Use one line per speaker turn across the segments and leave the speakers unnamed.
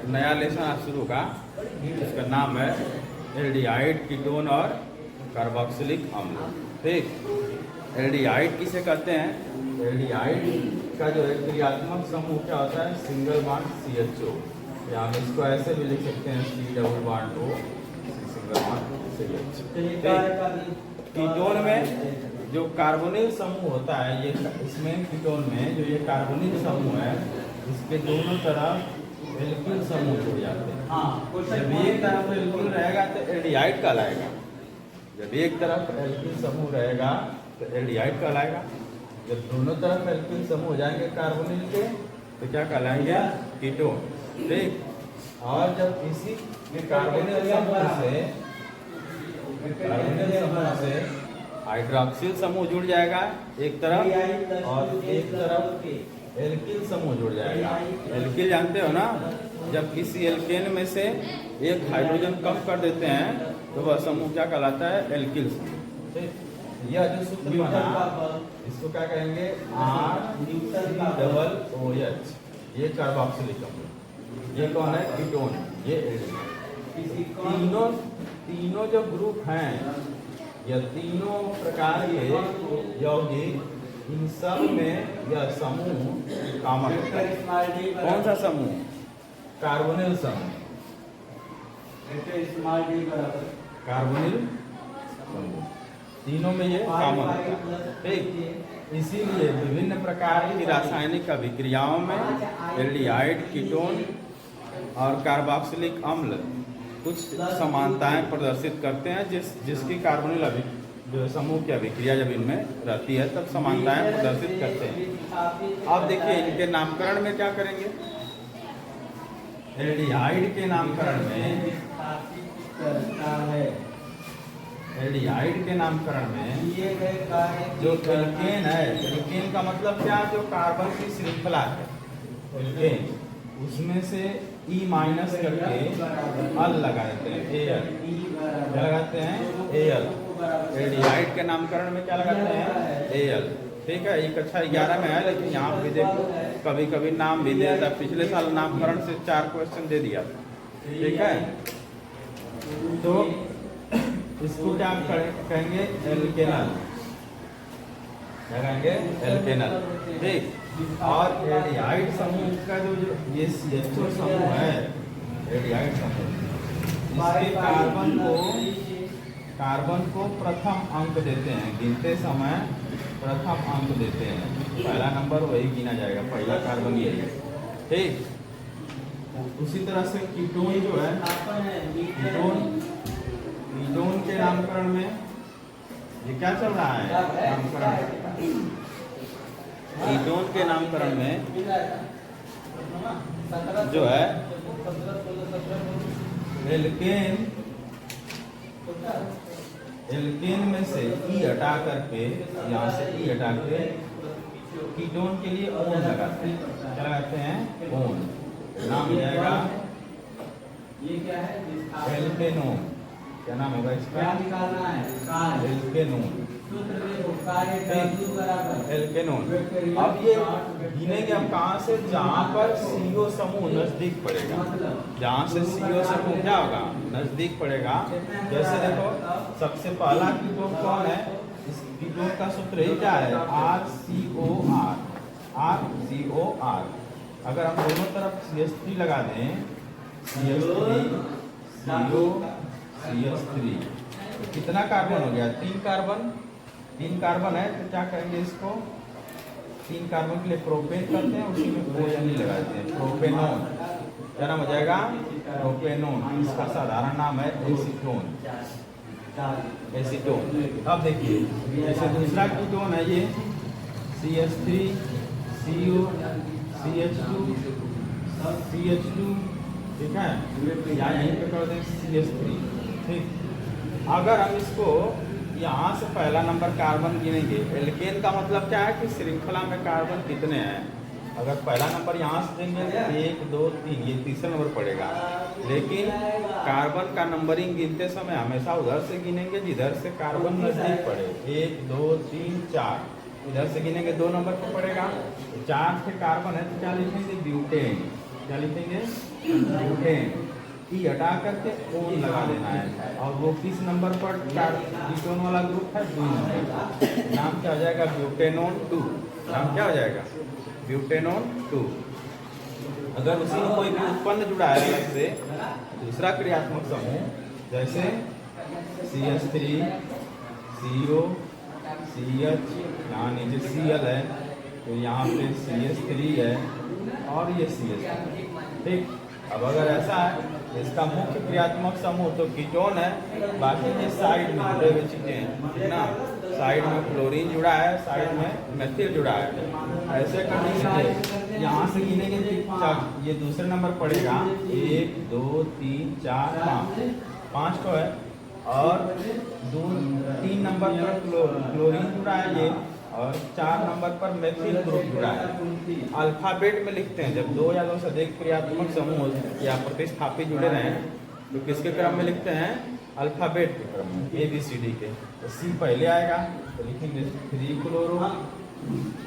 नया लेसन आज शुरू का, इसका नाम है एल्डिहाइड, कीटोन और कार्बोक्सिलिक अम्ल। ठीक, एल्डिहाइड किसे कहते हैं? एल्डिहाइड का जो है क्रियात्मक समूह क्या होता है? सिंगल बॉन्ड CHO, या हम इसको ऐसे भी लिख सकते हैं C double bond O single bond CH। Ketone में जो कार्बोनिल समूह होता है, ये इसमें कीटोन में जो ये कार्बोनिल समूह है, इसके दोनों तरफ एल्किल समूह जुड़ जाते हैं। जब एक तरफ एल्किल रहेगा तो एल्डिहाइड कहलाएगा, जब एक तरफ एल्किल समूह रहेगा तो एल्डिहाइड कहलाएगा। जब दोनों तरफ एल्किल समूह हो जाएंगे कार्बोनिल के तो क्या कहलाएंगे? कीटोन। ठीक, और जब इसी कार्बोनिल समूह से हाइड्रोक्सिल समूह जुड़ जाएगा एक तरफ, और एक तरफ एल्किल समूह जुड़ जाएगा। एल्किल जानते हो ना, जब किसी एल्केन में से एक हाइड्रोजन कम कर देते हैं तो वह समूह क्या कहलाता है? एल्किल समूह। ठीक, यह जो सूत्र बना इसको क्या कहेंगे? R⁻OH, ये कार्बोक्सिलिक अम्ल। ये कौन है? कीटोन। ये तीनों जो ग्रुप हैं, यह तीनों प्रकार के यौगिक, इन सब में यह समूह कॉमन होता है। कौन सा समूह? कार्बोनिल समूह। कार्बोनिल समूह तीनों में ये कॉमन होता है। ठीक, इसीलिए विभिन्न प्रकार की रासायनिक अभिक्रियाओं में एल्डिहाइड, कीटोन और कार्बोक्सिलिक अम्ल कुछ समानताएं प्रदर्शित करते हैं, जिसकी कार्बोनिल जो समूह की अभिक्रिया जब इनमें रहती है तब समानताएं प्रदर्शित करते हैं। अब देखिए इनके नामकरण में क्या करेंगे? एल्डिहाइड के नामकरण में, एल्डिहाइड के नामकरण में जो एल्केन है, एल्केन का मतलब क्या? जो कार्बन की श्रृंखला है एल्केन, उसमें से E- करके अल लगा देते हैं, Al। क्या लगाते हैं? Al। एल्डिहाइड के नामकरण में क्या लगाते हैं? Al। ठीक है, ये कक्षा 11 में है, लेकिन यहाँ भी देखो कभी कभी नाम भी दे देता है। पिछले साल नामकरण से 4 क्वेश्चन दे दिया। ठीक है, तो इसको क्या कहेंगे? एल्केनल। क्या कहेंगे? एल्केनल। ठीक, और एल्डिहाइड समूह का जो ये CHO समूह है, एल्डिहाइड समूह, इसके कार्बन को प्रथम अंक देते हैं, गिनते समय प्रथम अंक देते हैं। पहला नंबर वही गिना जाएगा, पहला कार्बन यही है। ठीक, उसी तरह से कीटोन जो है, कीटोन के नामकरण में ये क्या चल रहा है? नामकरण कीटोन के नामकरण में जो है एल्केन में से E हटा करके, यहाँ से E हटा के कीटोन के लिए ओन लगाते हैं। क्या लगाते हैं? ओन। नाम हो जाएगा एल्केनोन। क्या नाम होगा इसका? एल्केनोन। एल्केनोन। अब ये गिनेंगे हम कहाँ से? जहाँ पर CO समूह नजदीक पड़ेगा, जहाँ से CO समूह क्या होगा? नजदीक पड़ेगा। जैसे देखो सबसे पहला कीटोन कौन है? इस कीटोन का सूत्र ही क्या है? RCOR। RCOR। अगर हम दोनों तरफ CH3 लगा दें, CH3 CO CH3, तो कितना कार्बन हो गया? 3 कार्बन। 3 कार्बन है तो क्या करेंगे इसको? 3 कार्बन के लिए प्रोपेन करते हैं, उसी में ON लगाते हैं, प्रोपेनोन। क्या नाम हो जाएगा? प्रोपेनोन। इसका साधारण नाम है एसीटोन। एसीटोन। अब देखिए जैसे दूसरा कीटोन है ये CH3 CO CH2 CH2। ठीक है, या यहीं पे कर दें CH3। ठीक, अगर हम इसको यहाँ से पहला नंबर कार्बन गिनेंगे, एल्केन का मतलब क्या है कि श्रृंखला में कार्बन कितने हैं। अगर पहला नंबर यहाँ से देंगे 1 2 3, ये तीसरा नंबर पड़ेगा। लेकिन कार्बन का नंबरिंग गिनते समय हमेशा उधर से गिनेंगे जिधर से कार्बन नजदीक पड़े। 1 2 3 4, इधर से गिनेंगे 2 नंबर पर पड़ेगा। 4 से कार्बन है तो क्या लिखेंगे? ब्यूटेन। क्या लिखेंगे, ब्यूटेन। ई हटा करके ओन लगा देना है। और वो किस नंबर पर कीटोन वाला ग्रुप है, 2 नंबर। नाम क्या हो जाएगा, ब्यूटेनोन 2। नाम क्या हो जाएगा, ब्यूटेनोन 2। अगर उसी में कोई भी उत्पन्न जुड़ा है अलग से दूसरा क्रियात्मक समूह, जैसे CH3, CO, CH, यहाँ नीचे Cl है, तो यहाँ पे CH3 है और ये CH3, ठीक। अब अगर ऐसा है इसका मुख्य क्रियात्मक समूह तो कीटोन है, बाकी ये साइड में जुड़े हुए चीजें हैं, ठीक ना। साइड में क्लोरीन जुड़ा है, साइड में मेथिल जुड़ा है। ऐसे करने से यहाँ से गिनेंगे कि ये दूसरे नंबर पड़ेगा, 1 2 3 4 5 तो है, और 3 नंबर पर क्लोरीन जुड़ा है ये, और 4 नंबर पर मेथिल ग्रुप जुड़ा है। अल्फाबेट में लिखते हैं, जब 2 या 2 से अधिक क्रियात्मक समूह या प्रतिस्थापी जुड़े रहे तो किसके क्रम में लिखते हैं, अल्फाबेट के क्रम में, ABCD के। तो C पहले आएगा तो लिखेंगे 3 क्लोरो,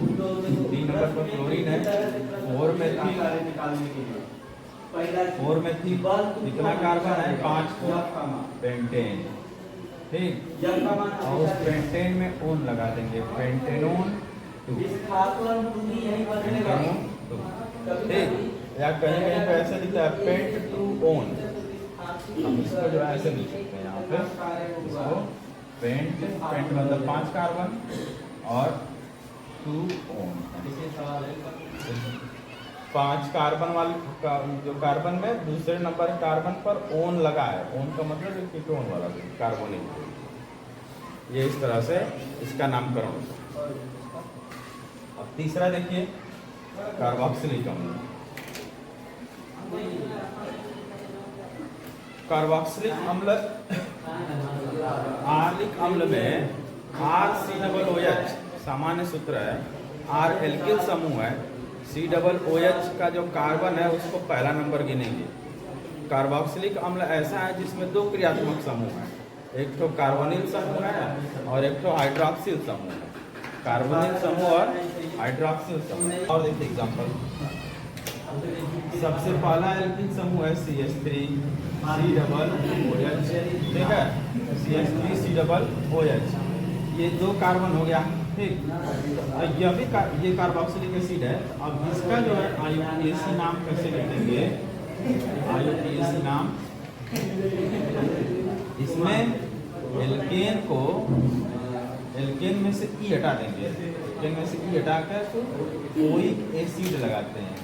3 नंबर पर क्लोरीन है, 4 मेथिल, 4 मेथिल कितना कार्बन है, 5 पेंटेन, ठीक। और उस पेंटेन में ओन लगा देंगे, पेंटेनोन 2, ठीक। या कहीं कहीं पे ऐसे लिखा है पेंट टू ओन, हम इसको जो है ऐसे लिख सकते हैं यहाँ पे, इसको पेंट मतलब 5 कार्बन और 2 ओन। 5 कार्बन वाले जो कार्बन में दूसरे नंबर कार्बन पर ओन लगा है, ओन का मतलब कीटोन वाला कार्बोनिल। ये इस तरह से इसका नामकरण होता है। अब तीसरा देखिए, कार्बोक्सिलिक अम्ल। कार्बोक्सिलिक अम्ल आर्लिक अम्ल में RCOOH सामान्य सूत्र है, R एल्किल समूह है, COOH का जो कार्बन है उसको पहला नंबर गिनेंगे। कार्बोक्सिलिक अम्ल ऐसा है जिसमें 2 क्रियात्मक समूह है, एक तो कार्बोनिल समूह है और एक तो हाइड्रोक्सिल समूह है। कार्बोनिल समूह और हाइड्रोक्सिल समूह। और देखिए एग्जांपल, सबसे पहला एल्किल समूह है CH3 COOH, ठीक है, CH3 COOH, ये 2 कार्बन हो गया, ठीक। यह भी ये कार्बोक्सिलिक एसिड है। अब इसका जो है IUPAC नाम कैसे लिखेंगे, IUPAC नाम, इसमें एल्केन में से E हटा देंगे, एल्केन में से E हटा कर तो ओइक एसिड लगाते हैं,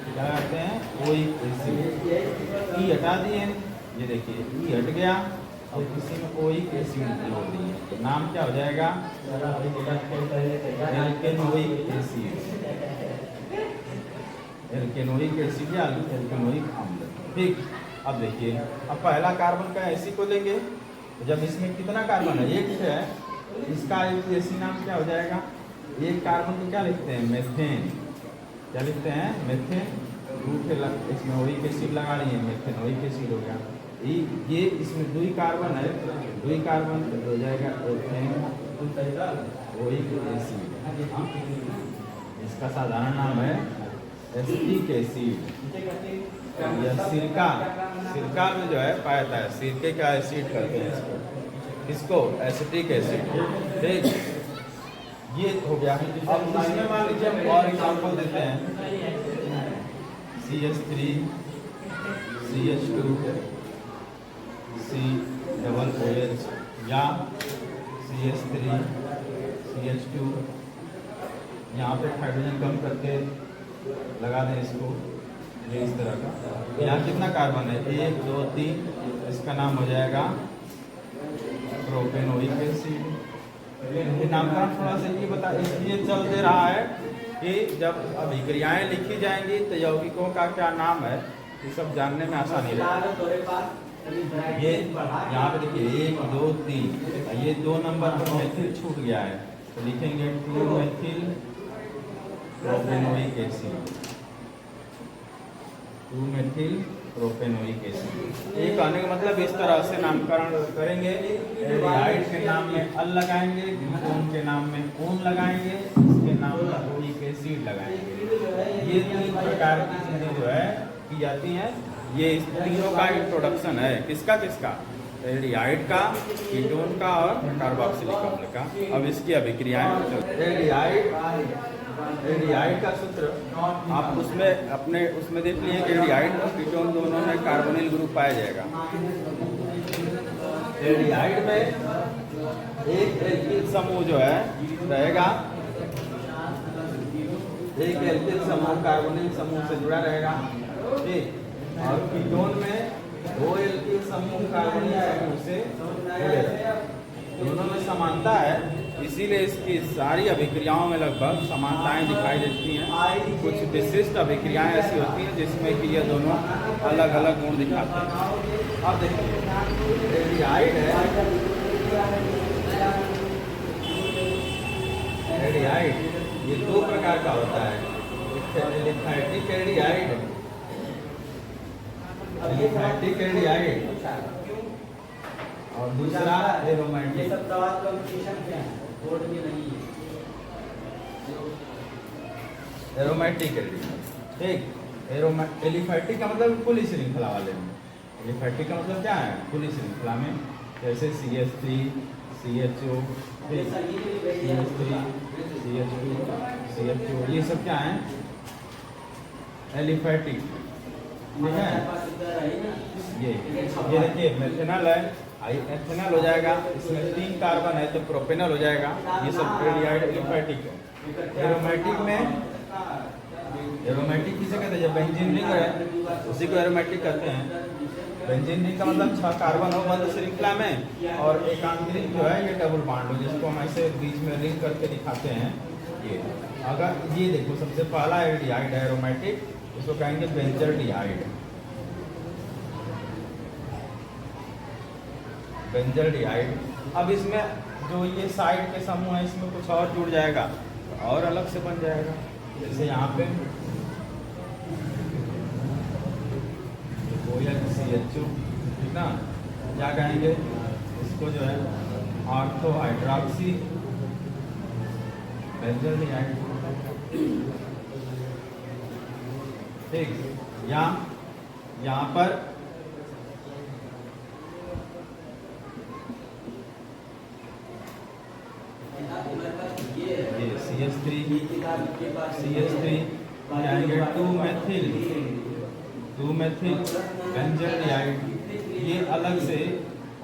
क्या लगाते हैं, ओइक एसिड। E हटा दिए, ये देखिए E हट गया और किसी में ओइक एसिड जोड़ दिए, तो नाम क्या हो जाएगा, एल्केनोइक एसिड, एल्केनोइक एसिड या एल्केनोइक अम्ल, ठीक। अब देखिए, अब पहला कार्बन का एसी को लेंगे, तो जब इसमें कितना कार्बन है, 1 है, इसका एसी नाम क्या हो जाएगा, एक कार्बन को क्या लिखते हैं, मेथेन, क्या लिखते हैं, मेथेन। इसमें ओइक एसिड लगा लिए, मेथेनोइक एसिड हो गया। ये इसमें 2 कार्बन है, 2 कार्बन हो जाएगा ओइक एसिड। इसका साधारण नाम है एसिटिक एसिड या सिरका। सिरका में जो है पाया जाता है, सिरके का एसिड कहते हैं इसको एसिटिक एसिड, ठीक। ये हो गया। अब इसमें मान लीजिए हम और एग्जांपल देते हैं, CH3 CH2 COOH या CH3 CH2, यहाँ पे हाइड्रोजन कम करके लगा दें इसको, ये इस तरह का। यहाँ कितना कार्बन है, 1 2 3, इसका नाम हो जाएगा प्रोपेनोइक एसिड। नामकरण थोड़ा सा ये बता इसलिए चल दे रहा है कि जब अभिक्रियाएं लिखी जाएंगी तो यौगिकों का क्या नाम है ये सब जानने में आसानी रहेगा। ये यहाँ पे देखिए 1 2 3, ये 2 नंबर पर मेथिल छूट गया है तो लिखेंगे 2 methyl propanoic acid, 2 methyl propanoic acid. ये कहने का मतलब इस तरह से नामकरण करेंगे। एल्डिहाइड के नाम में अल लगाएंगे, ग्लूकोन के नाम में ओन लगाएंगे, इसके नाम पर ओइक एसिड लगाएंगे। ये 3 प्रकार की चीजें जो है की जाती हैं। ये इस तीनों का इंट्रोडक्शन है, किसका किसका, एल्डिहाइड का, कीटोन का और कार्बोक्सिलिक अम्ल का। अब इसकी अभिक्रियाएं, एल्डिहाइड का सूत्र आप उसमें अपने उसमें देख लिए कि एल्डिहाइड और कीटोन दोनों में कार्बोनिल ग्रुप पाया जाएगा। एल्डिहाइड में एक एल्किल समूह जो है रहेगा, एक एल्किल समूह कार्बोनिल समूह से जुड़ा रहेगा, ठीक। और कीटोन में दो एल्किल समूह कार्बोनिल समूह से जुड़े रहेगा। दोनों में समानता है, इसीलिए इसकी सारी अभिक्रियाओं में लगभग समानताएं दिखाई देती हैं। कुछ विशिष्ट अभिक्रियाएं ऐसी होती हैं जिसमें कि ये दोनों अलग अलग गुण दिखाते हैं। अब देखिए एल्डिहाइड है, एल्डिहाइड ये दो प्रकार का होता है, एलिफैटिक एल्डिहाइड, एलिफैटिक एल्डिहाइड और दूसरा एरोमेटिक। एरोमेटिक एल्डिहाइड, ठीक। एलिफैटिक का मतलब खुली श्रृंखला वाले में, एलिफैटिक का मतलब क्या है, खुली श्रृंखला में, जैसे CH3 CHO CH3 CH2 CH2, ये सब क्या है, एलिफैटिक, ठीक है। ये देखिए मेथेनॉल है, एथेनॉल हो जाएगा, इसमें 3 कार्बन है तो प्रोपेनॉल हो जाएगा। ये सब एल्डिहाइड एलिफैटिक है। एरोमेटिक में, एरोमेटिक किसे कहते हैं, जब बेंजीन रिंग है उसी को एरोमेटिक कहते हैं। बेंजीन रिंग का मतलब 6 कार्बन हो बंद श्रृंखला में और एकांतरिक जो है ये डबल बॉन्ड हो, जिसको हम ऐसे बीच में रिंग करके दिखाते हैं। ये अगर ये देखो सबसे पहला एल्डिहाइड है एरोमेटिक, इसको कहेंगे बेंजल्डिहाइड, बेंजल्डिहाइड। अब इसमें जो ये साइड के समूह है इसमें कुछ और जुड़ जाएगा और अलग से बन जाएगा, जैसे यहाँ पे CHO, ठीक ना, क्या कहेंगे इसको जो है ऑर्थो हाइड्रॉक्सी बेंजल्डिहाइड, ठीक। यहाँ पर ये CH3 कहेंगे 2-मेथिल बेंजल्डिहाइड, ये अलग से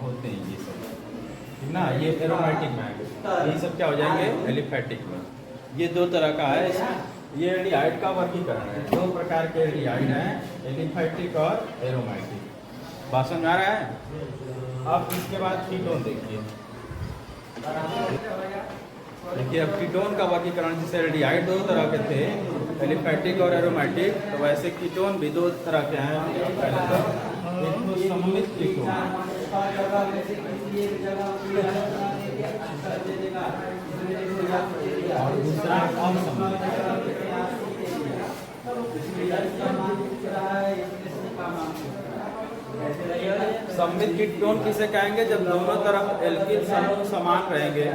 होते हैं ये सब, ठीक ना। ये एरोमेटिक में आएंगे, ये सब क्या हो जाएंगे एलिफैटिक में। ये दो तरह का है, ये एल्डिहाइड का वर्गीकरण है। 2 प्रकार के एल्डिहाइड हैं, एलिफैटिक और एरोमेटिक। बात समझ आ रहा है। अब इसके बाद कीटोन देखिए, अब कीटोन का वर्गीकरण, जैसे एल्डिहाइड 2 तरह के थे, एलिफैटिक और एरोमेटिक, तो वैसे कीटोन भी 2 तरह के हैं। पहले तो एक तो सममित कीटोन, और दूसरा असममित। सममित कीटोन किसे कहेंगे, जब दोनों तरफ एल्किल समूह समान रहेंगे,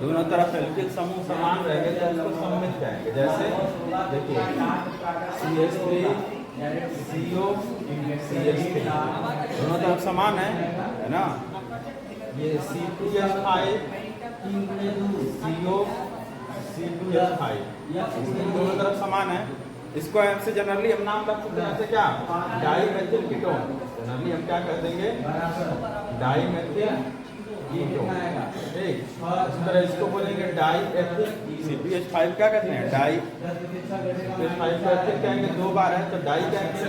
दोनों तरफ एल्किल समूह समान रहेंगे तो उसको सममित कहेंगे। जैसे देखिए CH3 CO CH3 दोनों तरफ समान है ना। ये C2H5 CO C2H5 दोनों तरफ समान है। इसको ऐसे जनरली हम नाम रख सकते हैं, ऐसे क्या, डाईमेथिल कीटोन। जनरली हम क्या कर देंगे, डाईमेथिल कीटोन, ठीक। इस तरह इसको बोलेंगे डाईएथिल। CPH5 क्या कहते हैं, CPH5 को एथिल कहेंगे, 2 बार है तो डाई कहेंगे,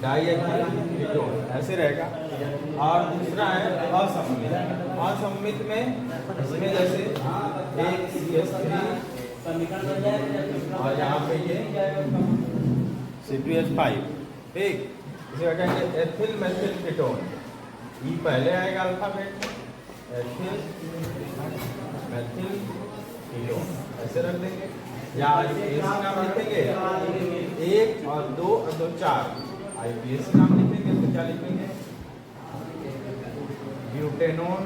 डाईएथिल कीटोन ऐसे रहेगा। और दूसरा है असममित। असममित में इसमें जैसे एक CH3 और यहाँ पे ये CPH5, ठीक। इसे कहेंगे एथिल मेथिल कीटोन। ई पहले आएगा अल्फाबेट, एथिल मेथिल कीटोन ऐसे रख देंगे, या IPAC नाम लिखेंगे 1 और 2 और 2 4। IPAC नाम लिखेंगे तो क्या लिखेंगे, ब्यूटेनोन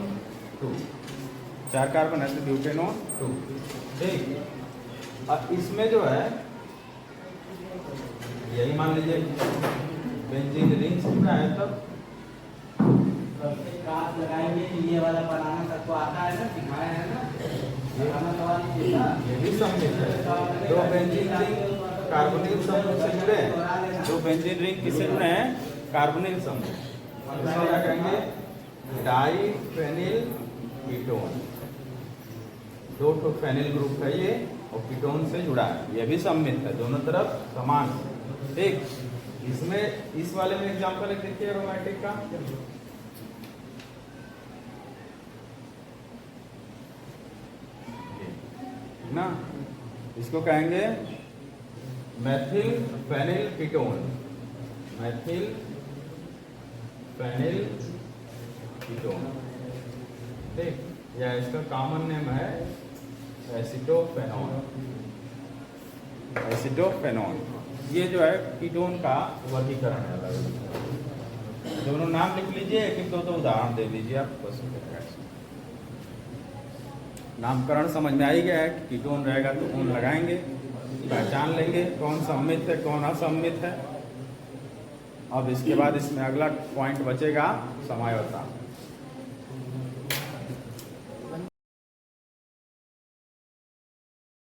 2, 4 कार्बन है तो ब्यूटेनोन 2, ठीक। अब इसमें जो है यही मान लीजिए बेंजीन रिंग से जुड़ा है तब
कांच लगाएंगे कि ये वाला बनाना सबको आता है ना, सिखाया है ना, बनाना सवाल ही था।
ये भी सममित है। दो बेंजीन रिंग कार्बोनिल समूह से जुड़े हैं, दो बेंजीन रिंग किससे जुड़े हैं? कार्बोनिल समूह। इसमें क्या कहेंगे? Diphenyl ketone. दो ठो फेनिल ग्रुप है ये और कीटोन से जुड़ा है, ये भी सममित है, दोनों तरफ समान। ठीक, इसमें इस वाले में एग्जांपल एक देखिए एरोमेटिक का। ना इसको कहेंगे methyl phenyl ketone. Methyl phenyl ketone, ठीक, या इसका कॉमन नेम है एसिटोफेनॉन। एसिटोफेनॉन ये जो है कीटोन का वर्गीकरण है। दोनों नाम लिख लीजिए, एक दो उदाहरण दे दीजिए आप बस। नामकरण समझ में आ ही गया है कि कीटोन रहेगा तो कौन लगाएंगे, पहचान लेंगे कौन सममित है कौन असम्मित है। अब इसके बाद इसमें अगला पॉइंट बचेगा समझौता।